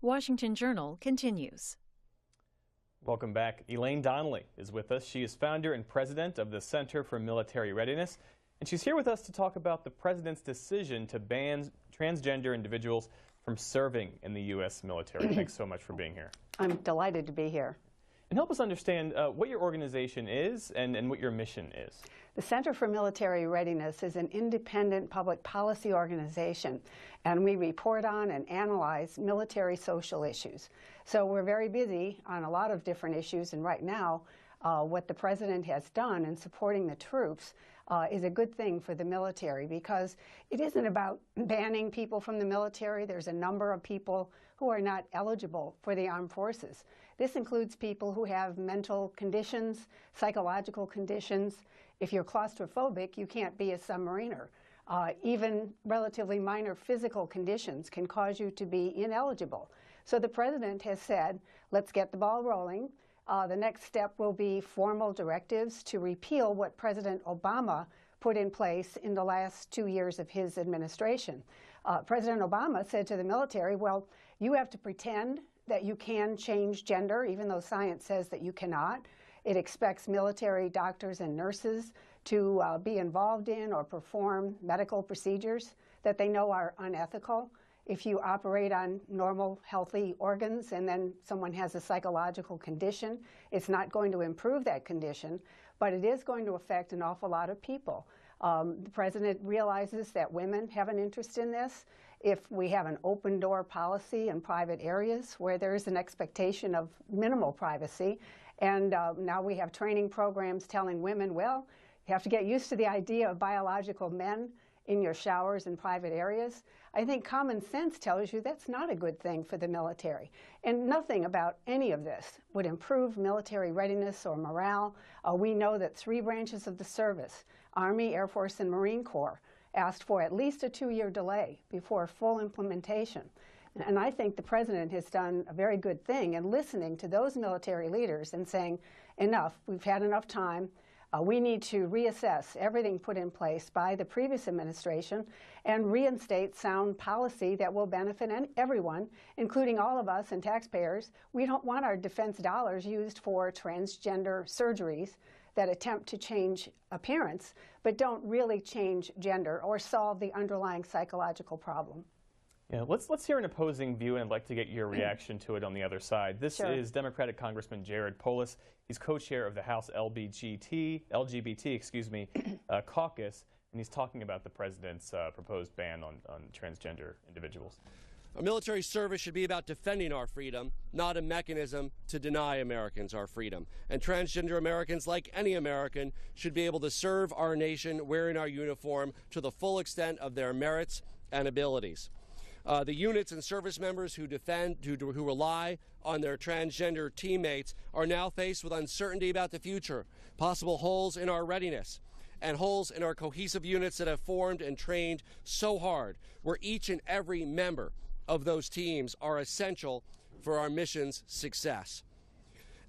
Washington Journal continues. Welcome back. Elaine Donnelly is with us. She is founder and president of the Center for Military Readiness, and she's here with us to talk about the president's decision to ban transgender individuals from serving in the U.S. military. Thanks so much for being here. I'm delighted to be here. And help us understand what your organization is and what your mission is. The Center for Military Readiness is an independent public policy organization, and we report on and analyze military social issues. So we're very busy on a lot of different issues, and right now what the President has done in supporting the troops is a good thing for the military, because it isn't about banning people from the military. There's a number of people who are not eligible for the armed forces. This includes people who have mental conditions, psychological conditions. If you're claustrophobic, you can't be a submariner. Even relatively minor physical conditions can cause you to be ineligible. So the President has said, let's get the ball rolling. The next step will be formal directives to repeal what President Obama put in place in the last 2 years of his administration. President Obama said to the military, well, you have to pretend that you can change gender, even though science says that you cannot. It expects military doctors and nurses to be involved in or perform medical procedures that they know are unethical. If you operate on normal, healthy organs and then someone has a psychological condition, it's not going to improve that condition, but it is going to affect an awful lot of people. The President realizes that women have an interest in this. If we have an open-door policy in private areas where there is an expectation of minimal privacy, and now we have training programs telling women, well, you have to get used to the idea of biological men in your showers in private areas. I think common sense tells you that's not a good thing for the military. And nothing about any of this would improve military readiness or morale. We know that 3 branches of the service, Army, Air Force, and Marine Corps, asked for at least a 2-year delay before full implementation. And I think the President has done a very good thing in listening to those military leaders and saying, enough, we've had enough time. We need to reassess everything put in place by the previous administration and reinstate sound policy that will benefit everyone, including all of us and taxpayers. We don't want our defense dollars used for transgender surgeries that attempt to change appearance, but don't really change gender or solve the underlying psychological problem. Yeah, let's hear an opposing view, and I'd like to get your reaction to it on the other side. This Sure. is Democratic Congressman Jared Polis. He's co-chair of the House LGBT caucus, and he's talking about the president's proposed ban on transgender individuals. Our military service should be about defending our freedom, not a mechanism to deny Americans our freedom. And transgender Americans, like any American, should be able to serve our nation wearing our uniform to the full extent of their merits and abilities. The units and service members who rely on their transgender teammates are now faced with uncertainty about the future, possible holes in our readiness, and holes in our cohesive units that have formed and trained so hard, where each and every member of those teams are essential for our mission's success.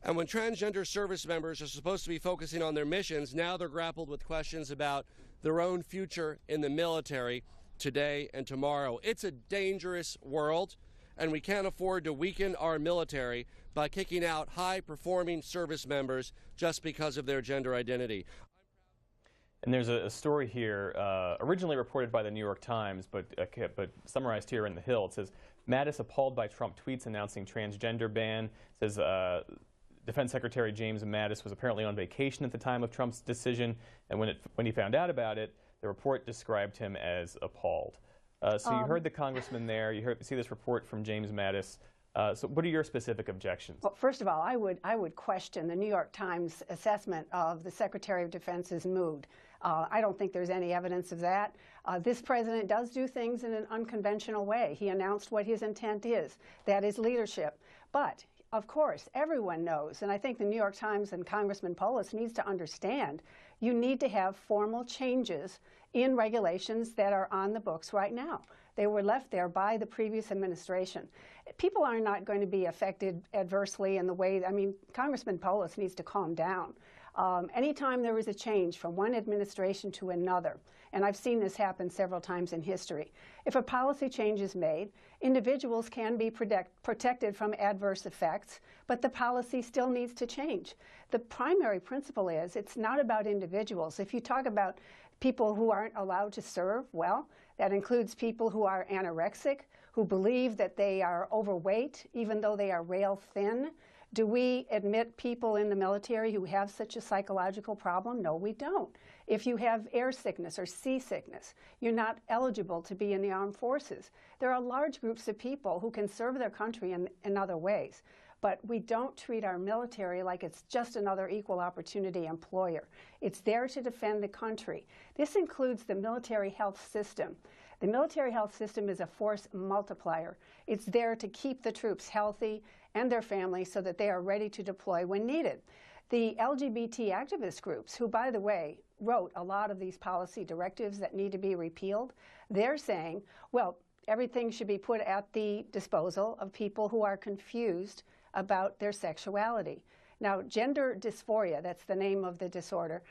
And when transgender service members are supposed to be focusing on their missions, now they're grappled with questions about their own future in the military today and tomorrow. It's a dangerous world, and we can't afford to weaken our military by kicking out high-performing service members just because of their gender identity. And there's a story here, originally reported by the New York Times, but summarized here in The Hill. It says, Mattis appalled by Trump tweets announcing transgender ban. It says, Defense Secretary James Mattis was apparently on vacation at the time of Trump's decision, and when he found out about it, the report described him as appalled. So you heard the congressman there. You see this report from James Mattis. So what are your specific objections? Well, first of all, I would question the New York Times assessment of the Secretary of Defense's mood. I don't think there's any evidence of that. This president does do things in an unconventional way. He announced what his intent is. That is leadership. But of course, everyone knows, and I think the New York Times and Congressman Polis needs to understand, you need to have formal changes in regulations that are on the books right now. They were left there by the previous administration. People are not going to be affected adversely in the way, I mean, Congressman Polis needs to calm down. Anytime there is a change from one administration to another, and I've seen this happen several times in history, if a policy change is made, individuals can be protected from adverse effects, but the policy still needs to change. The primary principle is it's not about individuals. If you talk about people who aren't allowed to serve, well, that includes people who are anorexic, who believe that they are overweight, even though they are rail thin. Do we admit people in the military who have such a psychological problem? No, we don't. If you have air sickness or seasickness, you're not eligible to be in the armed forces. There are large groups of people who can serve their country in other ways, but we don't treat our military like it's just another equal opportunity employer. It's there to defend the country. This includes the military health system. The military health system is a force multiplier. It's there to keep the troops healthy and their families so that they are ready to deploy when needed. The LGBT activist groups, who, by the way, wrote a lot of these policy directives that need to be repealed, they're saying, well, everything should be put at the disposal of people who are confused about their sexuality. Now, gender dysphoria, that's the name of the disorder,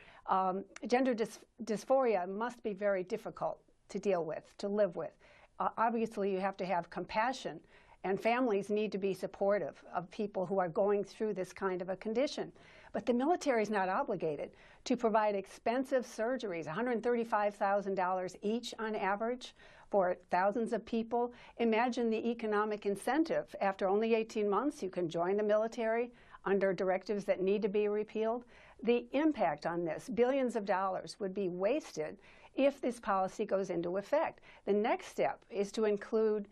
gender dysphoria must be very difficult to deal with, to live with. Obviously, you have to have compassion, and families need to be supportive of people who are going through this kind of a condition. But the military is not obligated to provide expensive surgeries, $135,000 each on average for thousands of people. Imagine the economic incentive. After only 18 months, you can join the military under directives that need to be repealed. The impact on this, billions of dollars, would be wasted if this policy goes into effect. The next step is to include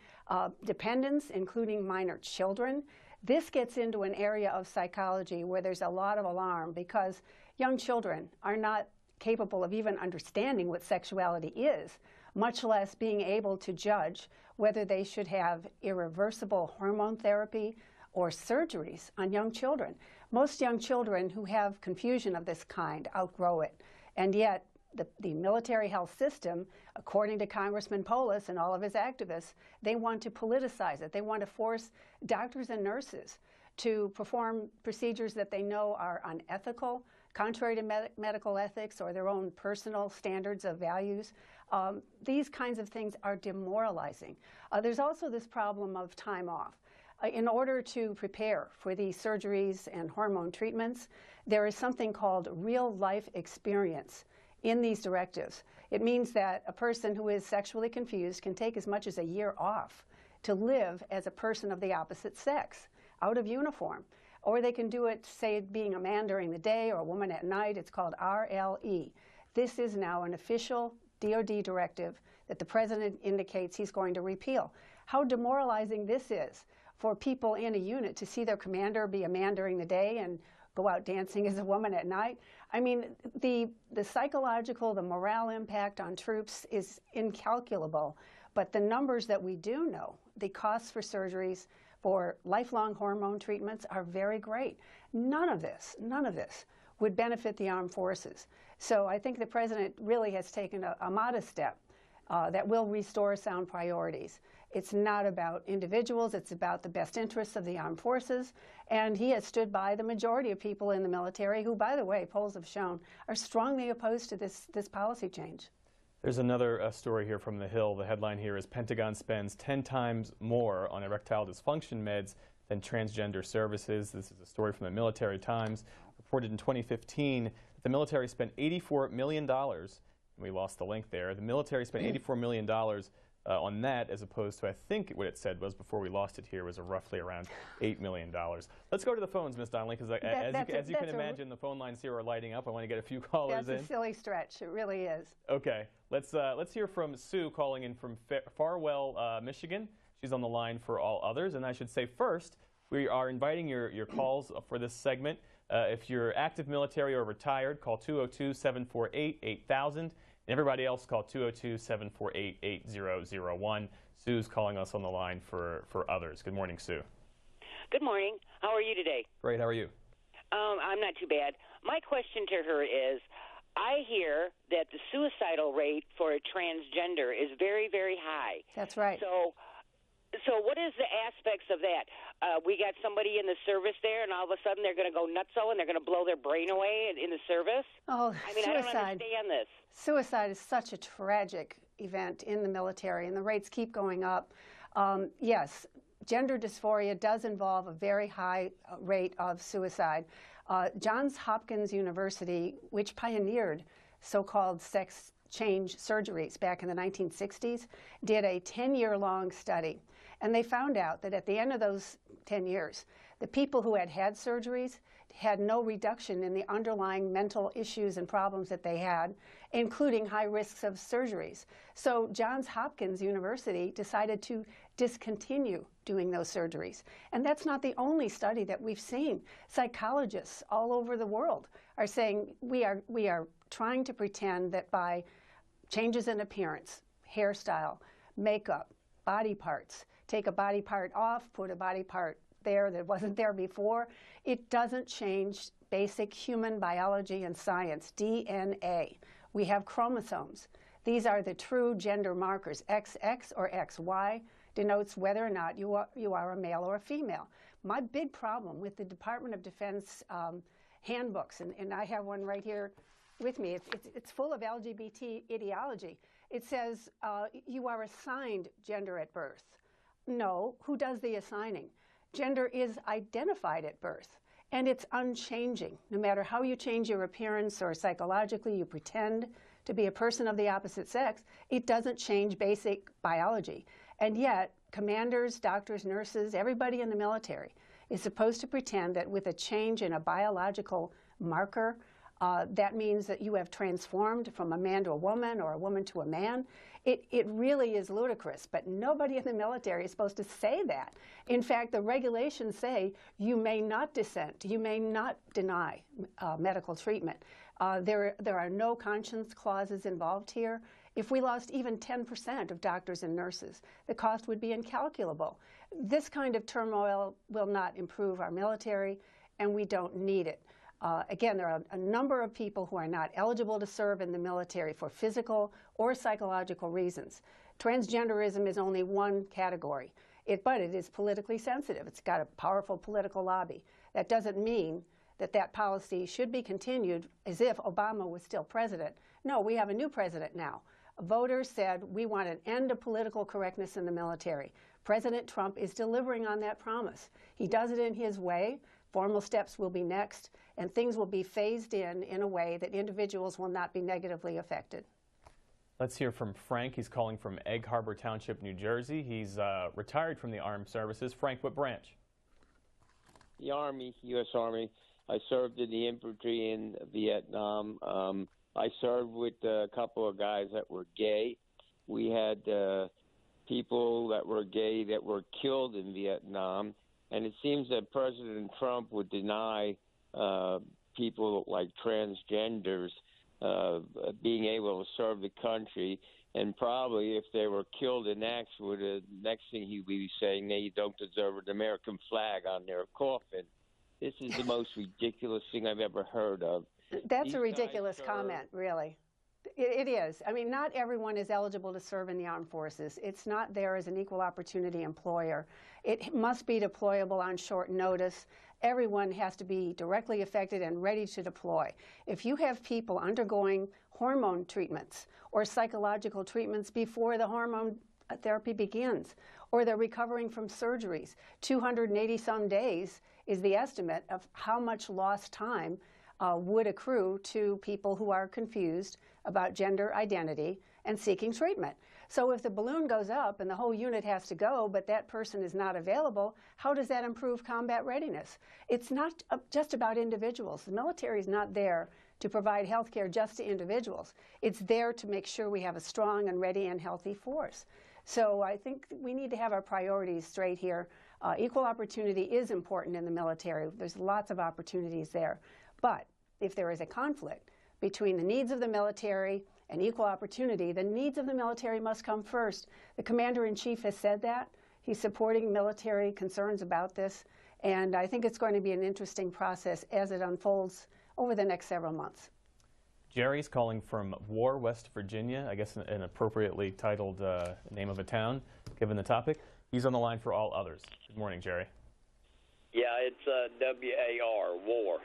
dependents, including minor children. This gets into an area of psychology where there's a lot of alarm because young children are not capable of even understanding what sexuality is, much less being able to judge whether they should have irreversible hormone therapy or surgeries on young children. Most young children who have confusion of this kind outgrow it, and yet the military health system, according to Congressman Polis and all of his activists, they want to politicize it. They want to force doctors and nurses to perform procedures that they know are unethical, contrary to medical ethics or their own personal standards of values. These kinds of things are demoralizing. There's also this problem of time off. In order to prepare for these surgeries and hormone treatments, there is something called real-life experience in these directives. It means that a person who is sexually confused can take as much as a year off to live as a person of the opposite sex, out of uniform. Or they can do it, say, being a man during the day or a woman at night. It's called RLE. This is now an official DOD directive that the president indicates he's going to repeal. How demoralizing this is for people in a unit to see their commander be a man during the day and go out dancing as a woman at night. I mean, the psychological, the morale impact on troops is incalculable, but the numbers that we do know, the costs for surgeries, for lifelong hormone treatments are very great. None of this would benefit the armed forces. So I think the president really has taken a modest step that will restore sound priorities. It's not about individuals, it's about the best interests of the armed forces, and he has stood by the majority of people in the military who, by the way, polls have shown, are strongly opposed to this policy change. There's another story here from The Hill. The headline here is Pentagon spends 10 times more on erectile dysfunction meds than transgender services. This is a story from the Military Times, reported in 2015 that the military spent $84 million. We lost the link there. The military spent $84 million on that, as opposed to, I think what it said was, before we lost it here, was roughly around $8 million. Let's go to the phones, Ms. Donnelly, because as you can imagine, the phone lines here are lighting up. I want to get a few callers in. That's a silly stretch. It really is. Okay. Let's hear from Sue calling in from Farwell, Michigan. She's on the line for all others. And I should say first, we are inviting your calls for this segment. If you're active military or retired, call 202-748-8000. Everybody else, call 202-748-8001. Sue's calling us on the line for others. Good morning, Sue. Good morning. How are you today? Great. How are you? I'm not too bad. My question to her is, I hear that the suicidal rate for a transgender is very, very high. That's right. So So what is the aspects of that? We got somebody in the service there, and all of a sudden they're going to go nutso and they're going to blow their brain away in the service? Oh, I mean, suicide. I don't understand this. Suicide is such a tragic event in the military, and the rates keep going up. Yes, gender dysphoria does involve a very high rate of suicide. Johns Hopkins University, which pioneered so-called sex change surgeries back in the 1960s, did a 10-year-long study. And they found out that at the end of those 10 years, the people who had had surgeries had no reduction in the underlying mental issues and problems that they had, including high risks of surgeries. So Johns Hopkins University decided to discontinue doing those surgeries. And that's not the only study that we've seen. Psychologists all over the world are saying we are trying to pretend that by changes in appearance, hairstyle, makeup, body parts, take a body part off, put a body part there that wasn't there before, it doesn't change basic human biology and science, DNA. We have chromosomes. These are the true gender markers. XX or XY denotes whether or not you are a male or a female. My big problem with the Department of Defense handbooks, and I have one right here with me, it's full of LGBT ideology. It says you are assigned gender at birth. No, who does the assigning? Gender is identified at birth, and it's unchanging. No matter how you change your appearance or psychologically you pretend to be a person of the opposite sex, it doesn't change basic biology. And yet, commanders, doctors, nurses, everybody in the military is supposed to pretend that with a change in a biological marker, that means that you have transformed from a man to a woman or a woman to a man. It really is ludicrous, but nobody in the military is supposed to say that. In fact, the regulations say you may not dissent, you may not deny medical treatment. There are no conscience clauses involved here. If we lost even 10% of doctors and nurses, the cost would be incalculable. This kind of turmoil will not improve our military, and we don't need it. Again, there are a number of people who are not eligible to serve in the military for physical or psychological reasons. Transgenderism is only one category, but it is politically sensitive. It's got a powerful political lobby. That doesn't mean that that policy should be continued as if Obama was still president. No, we have a new president now. Voters said we want an end to political correctness in the military. President Trump is delivering on that promise. He does it in his way. Formal steps will be next, and things will be phased in a way that individuals will not be negatively affected. Let's hear from Frank. He's calling from Egg Harbor Township, New Jersey. He's retired from the armed services. Frank, what branch? The Army, U.S. Army. I served in the infantry in Vietnam. I served with a couple of guys that were gay. We had people that were gay that were killed in Vietnam. And it seems that President Trump would deny people like transgenders being able to serve the country. And probably if they were killed in acts, the next thing he'd be saying, they don't deserve an American flag on their coffin. This is the most ridiculous thing I've ever heard of. That's a ridiculous comment, really. It is. I mean, not everyone is eligible to serve in the armed forces. It's not there as an equal opportunity employer. It must be deployable on short notice. Everyone has to be directly affected and ready to deploy. If you have people undergoing hormone treatments or psychological treatments before the hormone therapy begins, or they're recovering from surgeries, 280-some days is the estimate of how much lost time would accrue to people who are confused about gender identity and seeking treatment. So if the balloon goes up and the whole unit has to go, but that person is not available, how does that improve combat readiness? It's not just about individuals. The military is not there to provide health care just to individuals. It's there to make sure we have a strong and ready and healthy force. So I think we need to have our priorities straight here. Equal opportunity is important in the military. There's lots of opportunities there. But if there is a conflict between the needs of the military and equal opportunity, the needs of the military must come first. The Commander-in-Chief has said that. He's supporting military concerns about this, and I think it's going to be an interesting process as it unfolds over the next several months. Jerry's calling from War, West Virginia, I guess an appropriately titled name of a town, given the topic. He's on the line for all others. Good morning, Jerry. Yeah, it's W-A-R, war.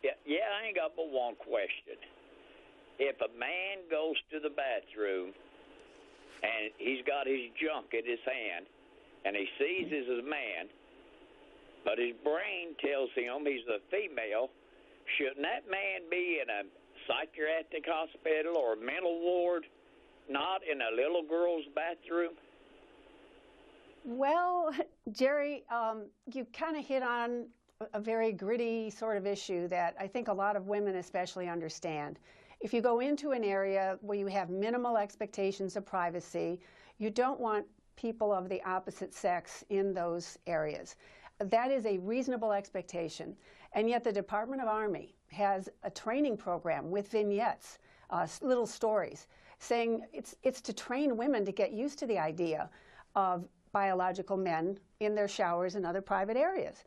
Yeah, I ain't got but one question. If a man goes to the bathroom and he's got his junk in his hand and he sees he's a man, but his brain tells him he's a female, shouldn't that man be in a psychiatric hospital or a mental ward, not in a little girl's bathroom? Well, Jerry, you kind of hit on a very gritty sort of issue that I think a lot of women especially understand. If you go into an area where you have minimal expectations of privacy, you don't want people of the opposite sex in those areas. That is a reasonable expectation. And yet the Department of Army has a training program with vignettes, little stories, saying it's to train women to get used to the idea of biological men in their showers and other private areas.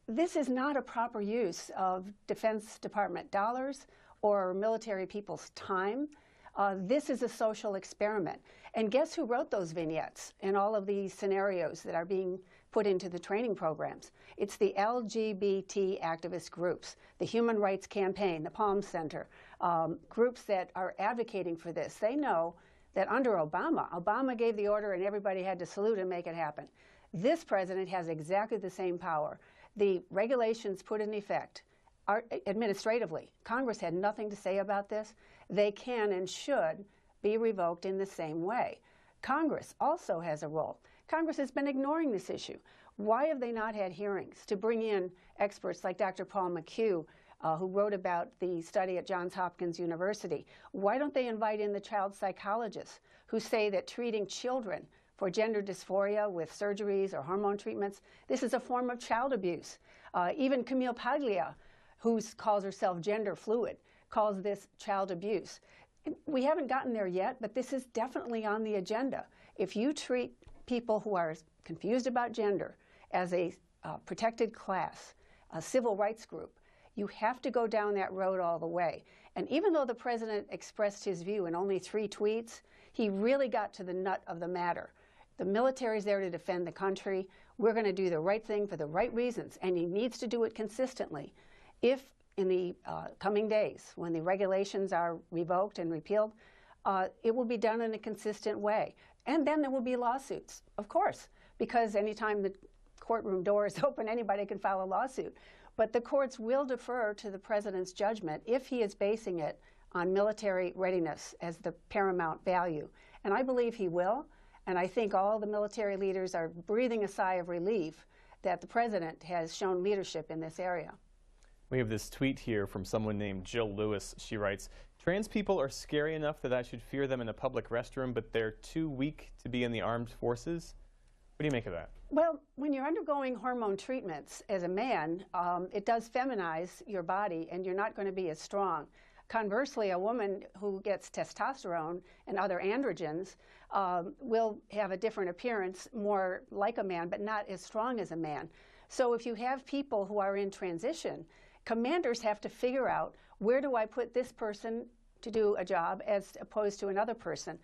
This is not a proper use of Defense Department dollars or military people's time. This is a social experiment. And guess who wrote those vignettes and all of these scenarios that are being put into the training programs? It's the LGBT activist groups, the Human Rights Campaign, the Palm Center, groups that are advocating for this. They know that under Obama gave the order and everybody had to salute and make it happen. This president has exactly the same power. The regulations put in effect are administratively. Congress had nothing to say about this. They can and should be revoked in the same way. Congress also has a role. Congress has been ignoring this issue. Why have they not had hearings to bring in experts like Dr. Paul McHugh, who wrote about the study at Johns Hopkins University? Why don't they invite in the child psychologists who say that treating children for gender dysphoria with surgeries or hormone treatments, this is a form of child abuse? Even Camille Paglia, who calls herself gender fluid, calls this child abuse. We haven't gotten there yet, but this is definitely on the agenda. If you treat people who are confused about gender as a protected class, a civil rights group, you have to go down that road all the way. And even though the president expressed his view in only 3 tweets, he really got to the nut of the matter. The military's there to defend the country. We're going to do the right thing for the right reasons, and he needs to do it consistently. If in the coming days, when the regulations are revoked and repealed, it will be done in a consistent way. And then there will be lawsuits, of course, because anytime the courtroom door is open, anybody can file a lawsuit. But the courts will defer to the president's judgment if he is basing it on military readiness as the paramount value. And I believe he will. And I think all the military leaders are breathing a sigh of relief that the president has shown leadership in this area. We have this tweet here from someone named Jill Lewis. She writes, "Trans people are scary enough that I should fear them in a public restroom, but they're too weak to be in the armed forces." What do you make of that? Well, when you're undergoing hormone treatments as a man, it does feminize your body, and you're not going to be as strong. Conversely, a woman who gets testosterone and other androgens will have a different appearance, more like a man, but not as strong as a man. So if you have people who are in transition, commanders have to figure out, where do I put this person to do a job as opposed to another person?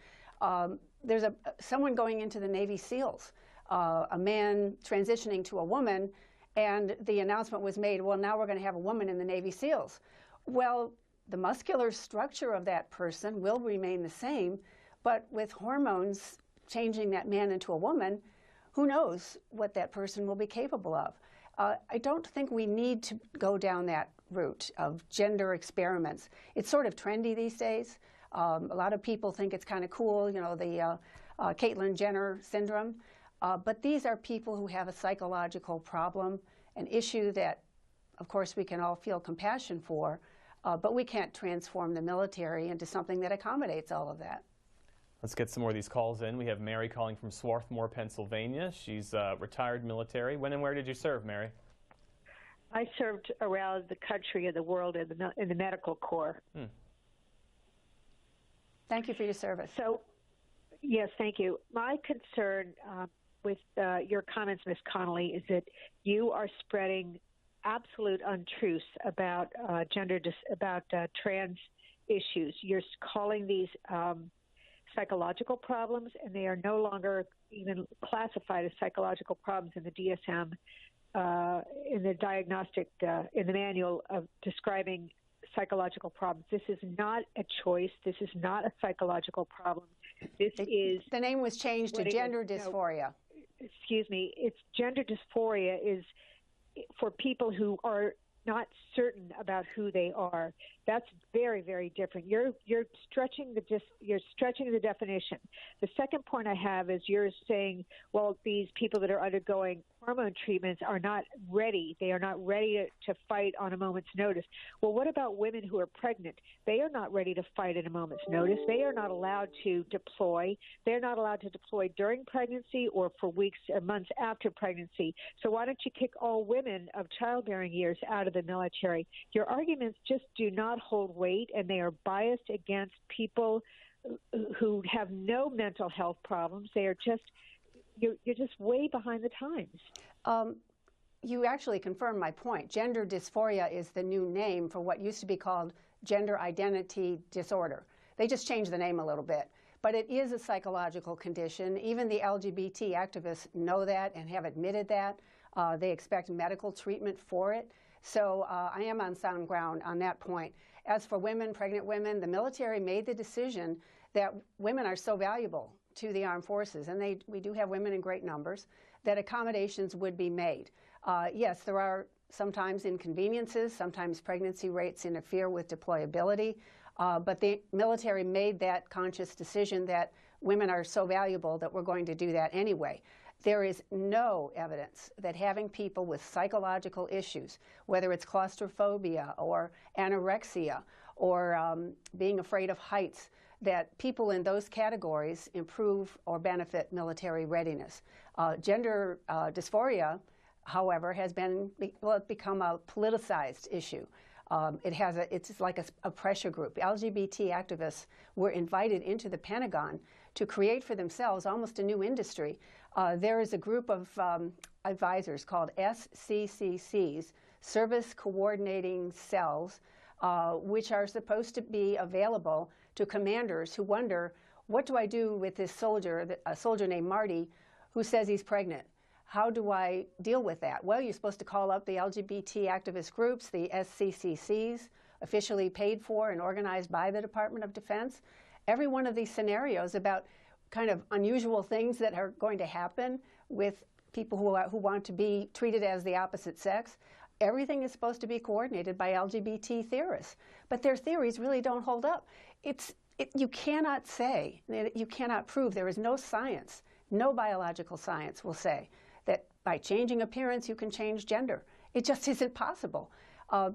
There's someone going into the Navy SEALs, a man transitioning to a woman, and the announcement was made, well, now we're going to have a woman in the Navy SEALs. Well, the muscular structure of that person will remain the same, but with hormones changing that man into a woman, who knows what that person will be capable of. I don't think we need to go down that route of gender experiments. It's sort of trendy these days. A lot of people think it's kind of cool, you know, the Caitlyn Jenner syndrome. But these are people who have a psychological problem, an issue that, of course, we can all feel compassion for, but we can't transform the military into something that accommodates all of that. Let's get some more of these calls in. We have Mary calling from Swarthmore, Pennsylvania. She's retired military. When and where did you serve, Mary? I served around the country and the world in the medical corps. Thank you for your service. So, yes, thank you. My concern with your comments, Ms. Connolly, is that you are spreading absolute untruths about trans issues. You're calling these psychological problems, and they are no longer even classified as psychological problems in the DSM, in the diagnostic, in the manual of describing psychological problems. This is not a choice. This is not a psychological problem. This is... The name was changed to gender dysphoria. Excuse me. It's gender dysphoria is for people who are not certain about who they are. That's very, very different. You're stretching the definition. The second point I have is you're saying, well, these people that are undergoing hormone treatments are not ready. They are not ready to fight on a moment's notice. Well, what about women who are pregnant? They are not ready to fight at a moment's notice. They are not allowed to deploy. They're not allowed to deploy during pregnancy or for weeks or months after pregnancy. So why don't you kick all women of childbearing years out of the military? Your arguments just do not hold weight, and they are biased against people who have no mental health problems. They are just... You're just way behind the times. You actually confirmed my point. Gender dysphoria is the new name for what used to be called gender identity disorder. They just changed the name a little bit. But it is a psychological condition. Even the LGBT activists know that and have admitted that. They expect medical treatment for it. So I am on sound ground on that point. As for women, pregnant women, the military made the decision that women are so valuable to the armed forces, and we do have women in great numbers, that accommodations would be made. Yes, there are sometimes inconveniences, sometimes pregnancy rates interfere with deployability, but the military made that conscious decision that women are so valuable that we're going to do that anyway. There is no evidence that having people with psychological issues, whether it's claustrophobia or anorexia or being afraid of heights, that people in those categories improve or benefit military readiness. Gender dysphoria, however, has become a politicized issue. It's like a pressure group. LGBT activists were invited into the Pentagon to create for themselves almost a new industry. There is a group of advisors called SCCCs, Service Coordinating Cells, which are supposed to be available to commanders who wonder, what do I do with this soldier, a soldier named Marty, who says he's pregnant? How do I deal with that? Well, you're supposed to call up the LGBT activist groups, the SCCCs, officially paid for and organized by the Department of Defense. Every one of these scenarios about kind of unusual things that are going to happen with people who want to be treated as the opposite sex, everything is supposed to be coordinated by LGBT theorists. But their theories really don't hold up. You cannot say, you cannot prove, there is no science, no biological science will say that by changing appearance you can change gender. It just isn't possible.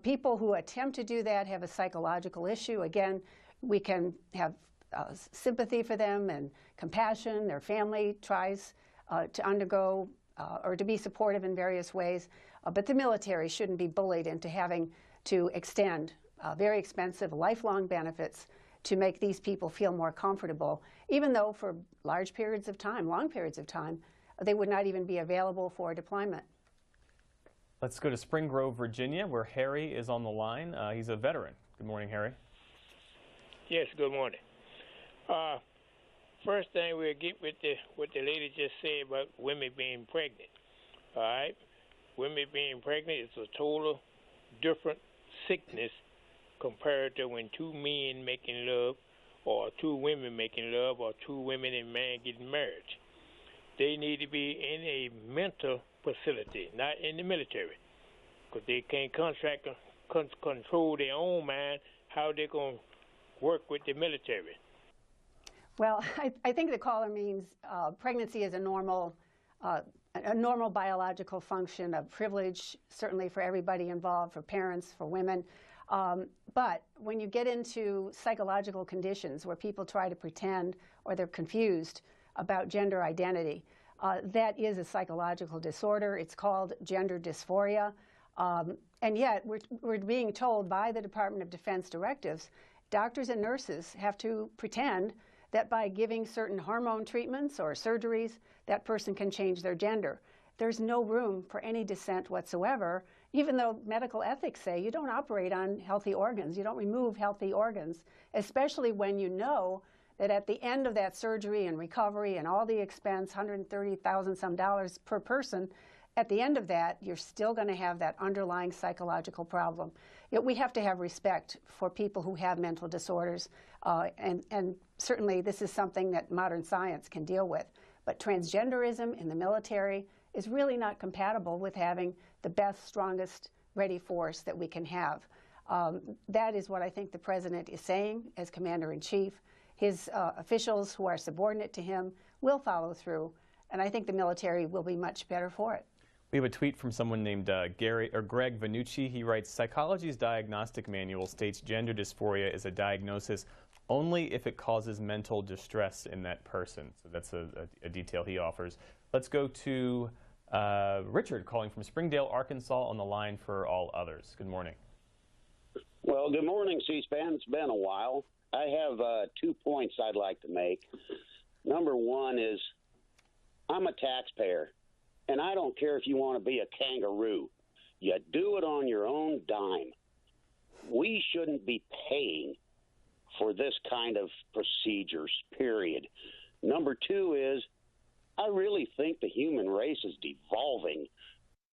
People who attempt to do that have a psychological issue. Again, we can have sympathy for them and compassion. Their family tries to undergo or to be supportive in various ways. But the military shouldn't be bullied into having to extend very expensive lifelong benefits to make these people feel more comfortable, even though for large periods of time, long periods of time, they would not even be available for deployment. Let's go to Spring Grove, Virginia, where Harry is on the line. He's a veteran. Good morning, Harry. Yes, good morning. First thing we'll get with what the lady just said about women being pregnant. All right? Women being pregnant is a total different sickness compared to when two men making love or two women making love or two women and man getting married. They need to be in a mental facility, not in the military, because they can't control their own mind, how they're going to work with the military. Well, I think the caller means pregnancy is a normal biological function of privilege, certainly for everybody involved, for parents, for women. But when you get into psychological conditions where people try to pretend or they're confused about gender identity, that is a psychological disorder. It's called gender dysphoria. And yet we're being told by the Department of Defense directives, doctors and nurses have to pretend that by giving certain hormone treatments or surgeries, that person can change their gender. There's no room for any dissent whatsoever, even though medical ethics say you don't operate on healthy organs, you don't remove healthy organs, especially when you know that at the end of that surgery and recovery and all the expense, $130,000 some dollars per person, at the end of that, you're still going to have that underlying psychological problem. We have to have respect for people who have mental disorders, and certainly this is something that modern science can deal with. But transgenderism in the military is really not compatible with having the best, strongest, ready force that we can have. That is what I think the President is saying as Commander-in-Chief. His officials who are subordinate to him will follow through, and I think the military will be much better for it. We have a tweet from someone named Greg Vanucci. He writes, "Psychology's diagnostic manual states gender dysphoria is a diagnosis only if it causes mental distress in that person." So that's a detail he offers. Let's go to Richard calling from Springdale, Arkansas, on the line for all others. Good morning. Well, good morning, C-SPAN. It's been a while. I have 2 points I'd like to make. Number one is I'm a taxpayer, and I don't care if you want to be a kangaroo. You do it on your own dime. We shouldn't be paying for this kind of procedures, period. Number two is I really think the human race is devolving